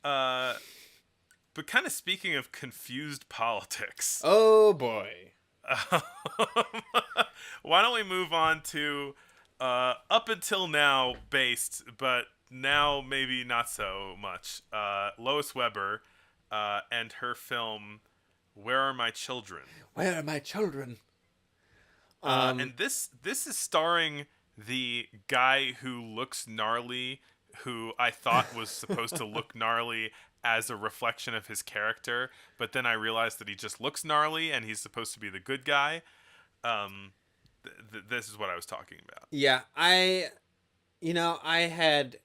Uh, but kind of speaking of confused politics, Oh boy. um, why don't we move on to up until now based, but now maybe not so much. Lois Weber and her film "Where Are My Children?" Where are my children? Um, And this is starring the guy who looks gnarly, who I thought was supposed to look gnarly as a reflection of his character, but then I realized that he just looks gnarly and he's supposed to be the good guy. Um, this is what I was talking about. yeah, I had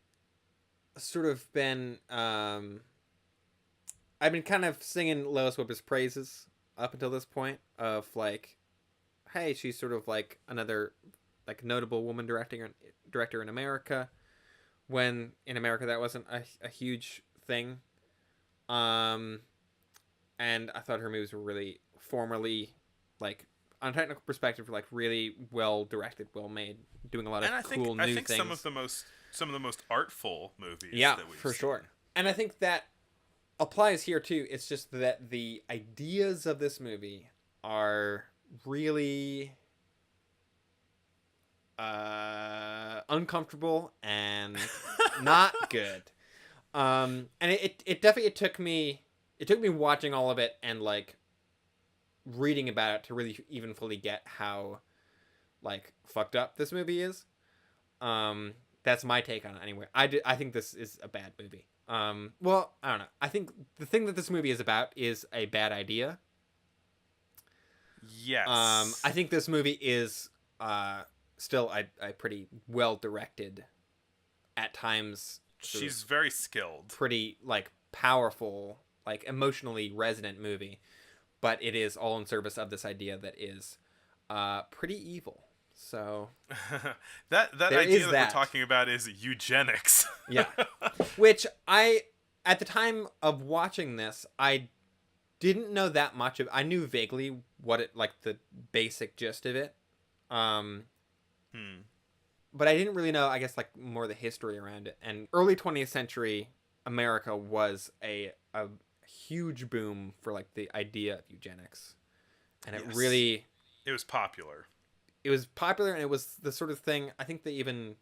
sort of been, I've been kind of singing Lois Weber's praises up until this point of like, hey, she's sort of like another like notable woman director in America. When in America that wasn't a huge thing. Um, and I thought her movies were really formally, like, on a technical perspective, like really well directed, well made, doing a lot And of cool I new think things. some of the most artful movies Yeah, that we've for seen. sure. And I think that applies here too. It's just that the ideas of this movie are really uncomfortable and not good. And it definitely it took me watching all of it and like reading about it to really even fully get how like fucked up this movie is. Um, that's my take on it anyway. I think this is a bad movie. Well, I don't know. I think the thing that this movie is about is a bad idea. I Yes, think this movie is still a pretty well directed, at times sort of she's very skilled. pretty like powerful, like emotionally resonant movie, but it is all in service of this idea that is pretty evil. So That there idea is that we're that. talking about is eugenics. Yeah. Which I at the time of watching this, I didn't know that much of. I knew vaguely what it like the basic gist of it. Um Hmm. but I didn't really know, I guess, like more the history around it. And early 20th century America was a huge boom for like the idea of eugenics, and Yes, it was popular. it was popular, and it was the sort of thing I think they even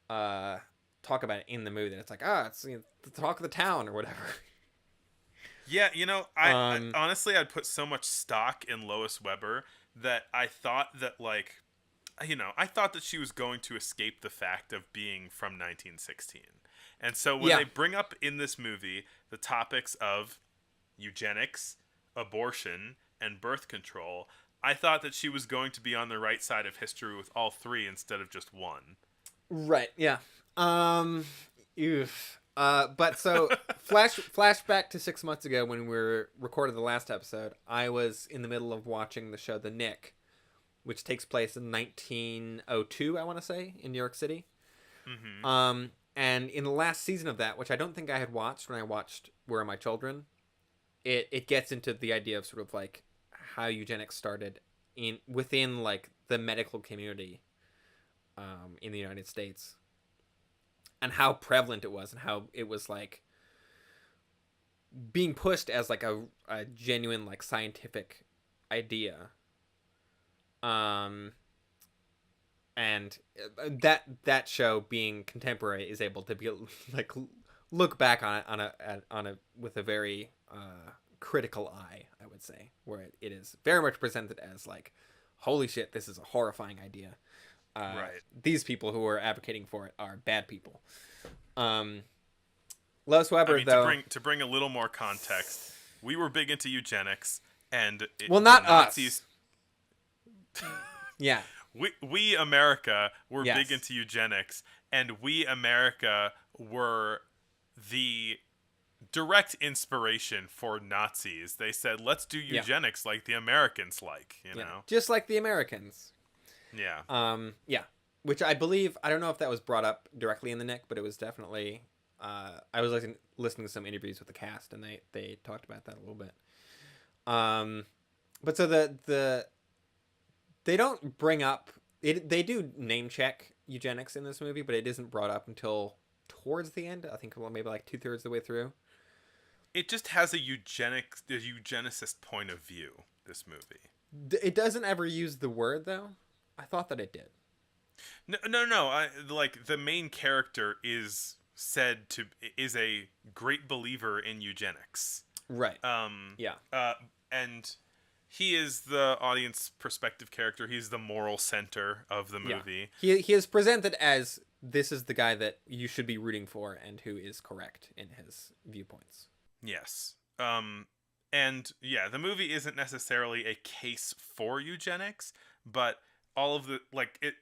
uh talk about it in the movie. That it's like, it's the talk of the town or whatever. Yeah, I um honestly I'd put so much stock in Lois Weber that I thought that I thought that she was going to escape the fact of being from 1916. And so when yeah, they bring up in this movie the topics of eugenics, abortion, and birth control, I thought that she was going to be on the right side of history with all three instead of just one. right, yeah. um Oof. But so flashback to 6 months ago when we were recorded the last episode. I was in the middle of watching the show The Nick, which takes place in 1902, I want to say, in New York City. Mm-hmm. And in the last season of that, which I don't think I had watched when I watched Where Are My Children, it gets into the idea of sort of like how eugenics started in within like the medical community in the United States, and how prevalent it was, and how it was like being pushed as like a genuine like scientific idea. Um, and that show being contemporary is able to be like look back on it on a with a very critical eye, I would say, where it is very much presented as like, holy shit, this is a horrifying idea. Right. These people who are advocating for it are bad people. um Lois I Weber mean, though. to bring a little more context, we were big into eugenics, and Well, the not us. Nazis. Yeah. We America were big Yes. into eugenics, and we America were the direct inspiration for Nazis. They said, "Let's do Yeah. eugenics like the Americans like," you Yeah. know. Just like the Americans. Yeah. Yeah. Which I believe, I don't know if that was brought up directly in the Nick, but it was definitely. I was listening to some interviews with the cast, and they talked about that a little bit. Um, but so the they don't bring up it. They do name check eugenics in this movie, but it isn't brought up until towards the end. I think maybe like 2/3 of the way through. It just has a eugenicist point of view. This movie. It doesn't ever use the word though. I thought that it did. No. Like the main character is a great believer in eugenics. Right. Yeah. And he is the audience perspective character. He's the moral center of the movie. Yeah. He is presented as this is the guy that you should be rooting for and who is correct in his viewpoints. Yes. And yeah, the movie isn't necessarily a case for eugenics, but all of the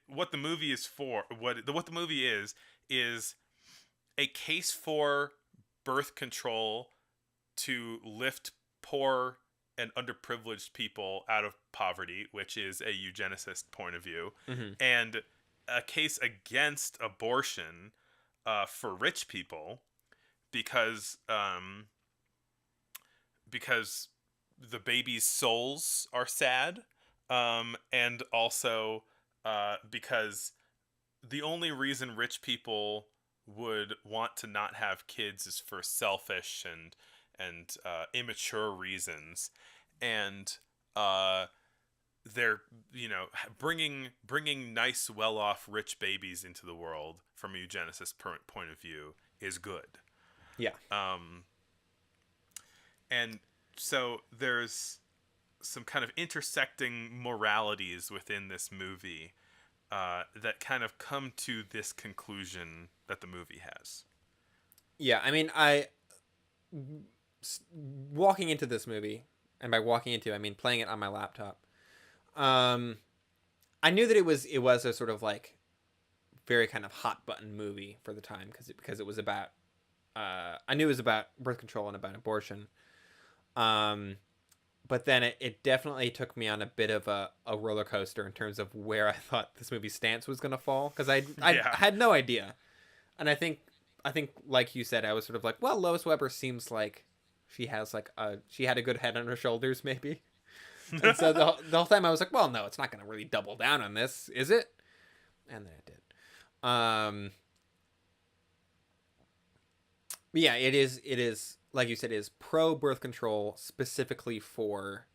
what the movie is for, what the movie is a case for birth control to lift poor and underprivileged people out of poverty, which is a eugenicist point of view, and a case against abortion for rich people because the babies' souls are sad, and also because the only reason rich people would want to not have kids is for selfish and immature reasons, and they're bringing nice, well-off, rich babies into the world from a eugenicist point of view is good. Yeah. And so there's some kind of intersecting moralities within this movie that kind of come to this conclusion that the movie has. Yeah, I mean, walking into this movie, and by walking into, I mean playing it on my laptop, I knew that it was a sort of like very kind of hot button movie for the time because it was about I knew it was about birth control and about abortion. But then it definitely took me on a bit of a roller coaster in terms of where I thought this movie's stance was going to fall. Because I had no idea. And I think like you said, I was sort of like, well, Lois Weber seems like she has she had a good head on her shoulders, maybe. And so the whole time I was like, well, no, it's not going to really double down on this, is it? And then it did. But yeah, it is like you said, is pro birth control specifically for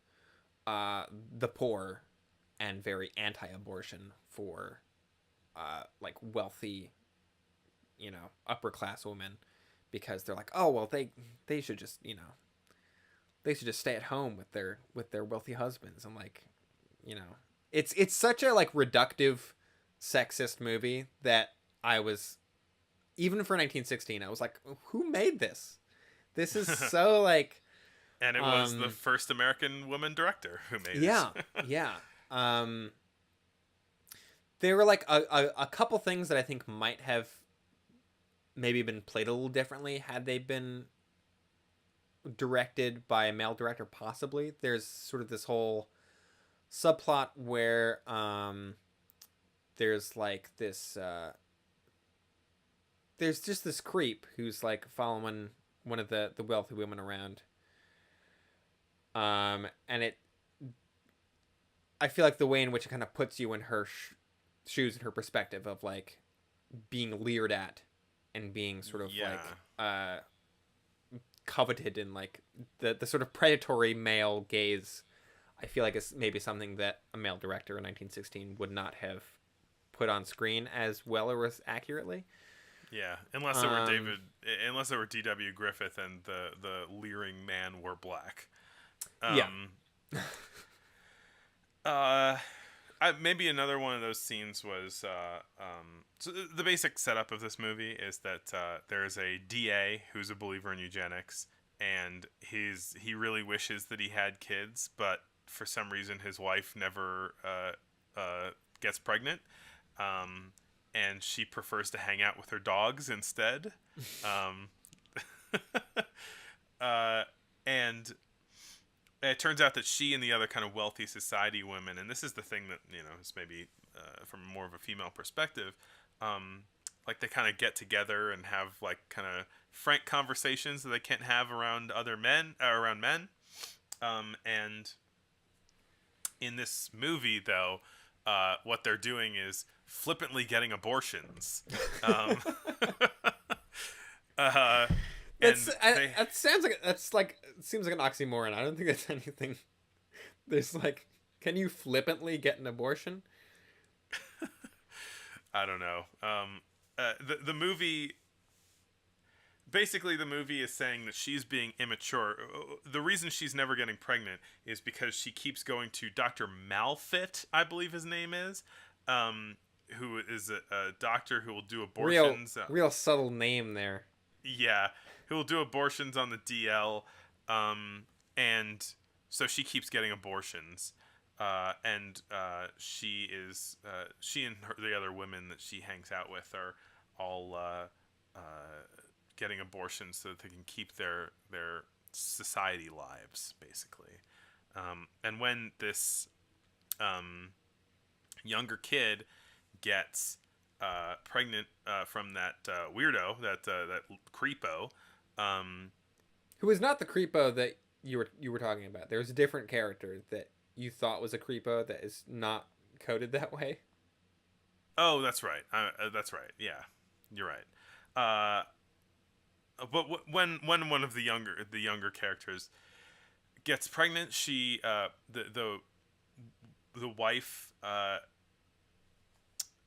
the poor, and very anti-abortion for like wealthy, upper class women, because they're like, oh well, they should just they should just stay at home with their wealthy husbands. And like, it's such a like reductive, sexist movie that I was, even for 1916, I was like, who made this? This is so like, and it was the first American woman director who made it. Yeah. There were like a couple things that I think might have maybe been played a little differently had they been directed by a male director, possibly. There's sort of this whole subplot where there's like this there's just this creep who's like following one of the wealthy women around, and I feel like the way in which it kind of puts you in her shoes and her perspective of like being leered at and being sort of like coveted, and like the sort of predatory male gaze, I feel like it's maybe something that a male director in 1916 would not have put on screen as well or as accurately. Yeah, unless it were D.W. Griffith and the leering man were black. Maybe another one of those scenes was so the basic setup of this movie is that there's a DA who's a believer in eugenics, and he really wishes that he had kids, but for some reason his wife never gets pregnant. And she prefers to hang out with her dogs instead. And it turns out that she and the other kind of wealthy society women, and this is the thing that, is maybe from more of a female perspective, like they kind of get together and have like kind of frank conversations that they can't have around men. And in this movie, though, what they're doing is flippantly getting abortions. Uh, That's and they that sounds like that's like it seems like an oxymoron. I don't think that's anything. There's like, can you flippantly get an abortion? I don't know. The movie basically the movie is saying that she's being immature. The reason she's never getting pregnant is because she keeps going to Dr. Malfit, I believe his name is, who is a doctor who will do Real, abortions. real subtle name there. Yeah, who will do abortions on the DL, and so she keeps getting abortions. She and the other women that she hangs out with are all getting abortions so that they can keep their society lives, basically. And when this younger kid gets pregnant from that weirdo, that creepo. Who is not the creepo that you were talking about. There's a different character that you thought was a creepo that is not coded that way. Oh, that's right. That's right. Yeah, you're right. Uh, but when one of the younger characters gets pregnant, she the wife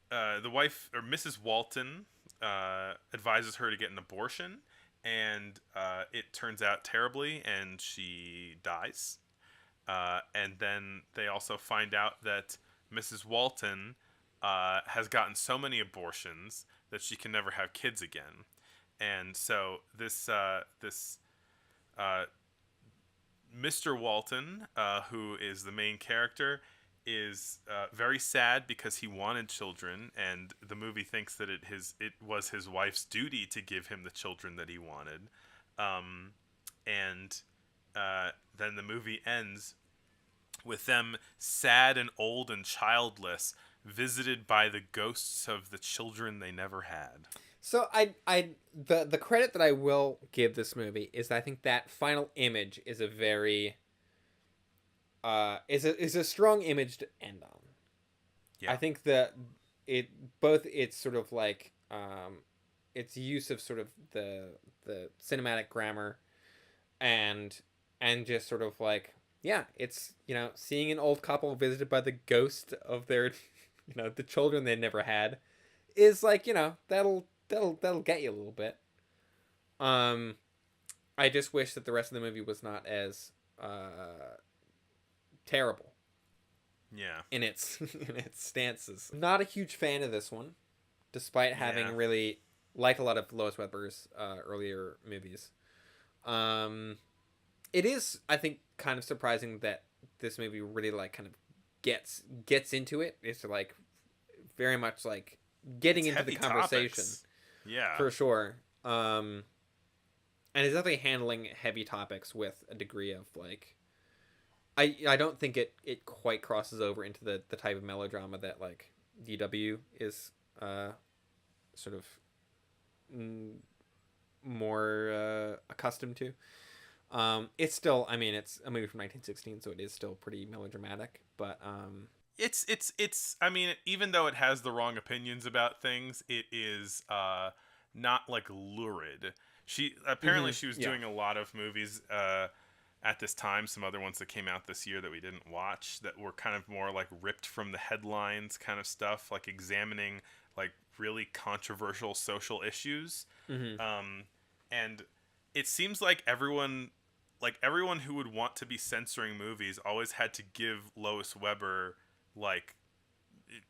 the wife or Mrs. Walton advises her to get an abortion, and it turns out terribly, and she dies. And then they also find out that Mrs. Walton has gotten so many abortions that she can never have kids again. And so this Mr. Walton, who is the main character, is very sad because he wanted children, and the movie thinks that it was his wife's duty to give him the children that he wanted. And then the movie ends with them sad and old and childless, visited by the ghosts of the children they never had. So the credit that I will give this movie is that I think that final image is a very is a strong image to end on. Yeah. I think that it's sort of like its use of sort of the cinematic grammar and just sort of like, yeah, it's, seeing an old couple visited by the ghost of their the children they never had is like, that'll get you a little bit. I just wish that the rest of the movie was not as terrible Yeah. in its in its stances. Not a huge fan of this one, despite having Yeah. really liked a lot of Lois Weber's earlier movies. It is, I think, kind of surprising that this movie really like kind of gets into it. It's like very much like getting It's into the heavy conversation topics. Yeah. for sure. And it's definitely handling heavy topics with a degree of like, I don't think it quite crosses over into the type of melodrama that like DW is sort of more accustomed to. It's still, I mean, it's a movie from 1916, so it is still pretty melodramatic, but It's I mean, even though it has the wrong opinions about things, it is not like lurid. She was yeah. doing a lot of movies at this time, some other ones that came out this year that we didn't watch, that were kind of more like ripped from the headlines kind of stuff, like examining like really controversial social issues. Mm-hmm. And it seems like everyone who would want to be censoring movies always had to give Lois Weber like,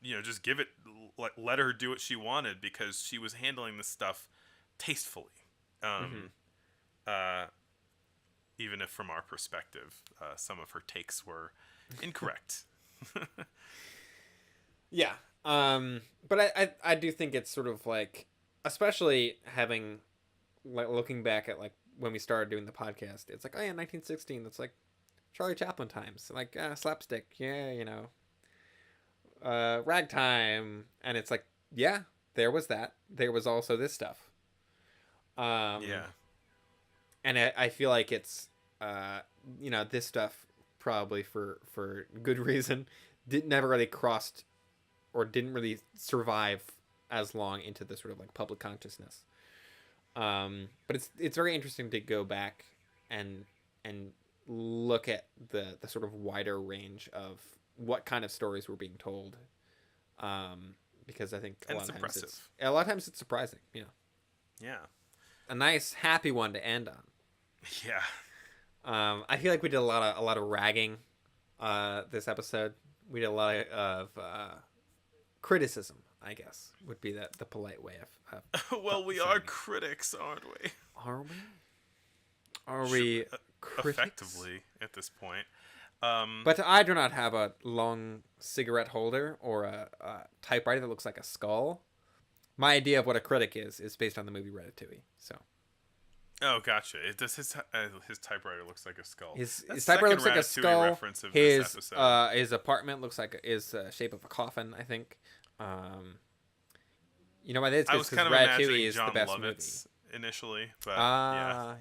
just give it, like, let her do what she wanted, because she was handling this stuff tastefully. Mm-hmm. uh, Even if from our perspective, some of her takes were incorrect. Yeah. But I do think it's sort of like, especially having like looking back at like when we started doing the podcast, it's like, oh yeah, 1916. That's like Charlie Chaplin times, like slapstick. Yeah, ragtime, and it's like, yeah, there was that. There was also this stuff. Yeah. And I feel like it's this stuff probably for good reason never really crossed or didn't really survive as long into the sort of like public consciousness. But it's very interesting to go back and and look at the sort of wider range of what kind of stories were being told. Because I think And it's impressive. a lot of times it's surprising. Yeah, Yeah. a nice happy one to end on. Yeah. I feel like we did a lot of ragging this episode. We did a lot of criticism, I guess, would be the polite way Well, we saying are it. critics, aren't we? Are we? Are we critics? Effectively at this point. But I do not have a long cigarette holder or a typewriter that looks like a skull. My idea of what a critic is based on the movie Ratatouille. So Oh, gotcha. It does his typewriter looks like a skull. his typewriter looks like a Ratatouille skull. reference of this episode. His apartment looks like is shape of a coffin. I think. You know why? That's I was because kind of Ratatouille imagining is John the best Lovitz initially, but yeah.